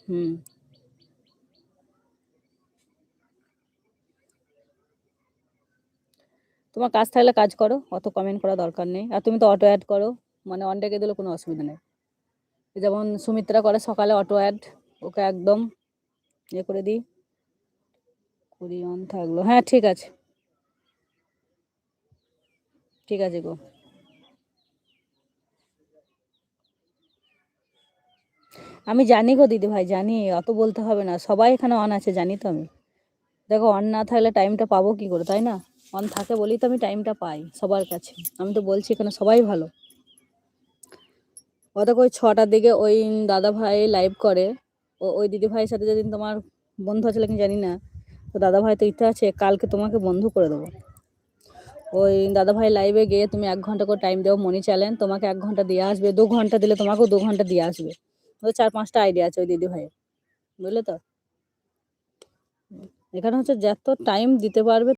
হুম। তোমার কাজ থাকলে কাজ করো, অত কমেন্ট করা দরকার নেই। আর তুমি তো অটো অ্যাড করো, মানে অন ডেকে দিলে কোনো অসুবিধা নেই। যেমন সুমিত্রা করে সকালে অটো অ্যাড, ওকে একদম ইয়ে করে দিই। কুড়ি অন থাকলো, হ্যাঁ ঠিক আছে, ঠিক আছে গো। আমি জানি গো দিদি ভাই, জানি, অত বলতে হবে না, সবাই এখানে অন আছে জানি তো আমি। দেখো অন না থাকলে টাইমটা পাবো কি করে, তাই না? অন থাকে বলেই তো আমি টাইমটা পাই সবার কাছে। আমি তো বলছি এখানে সবাই ভালো। ও দেখো ওই 6টার দিকে ওই দাদা ভাই লাইভ করে। ওই দিদি ভাইয়ের সাথে যেদিন তোমার বন্ধু আছে নাকি জানি না, তো দাদা ভাই তো ইচ্ছা আছে কালকে তোমাকে বন্ধু করে দেবো। ওই দাদা ভাই লাইভে গিয়ে তুমি 1 ঘন্টা করে টাইম দেবো, মনি চ্যালেঞ্জ, তোমাকে 1 ঘন্টা দিয়ে আসবে, 2 ঘন্টা দিলে তোমাকেও 2 ঘন্টা দিয়ে আসবে। ওই 4-5টা আইডিয়া আছে ওই দিদি ভাইয়ের, বুঝলে তো? এখানে হচ্ছে যত টাইম দিতে পারবে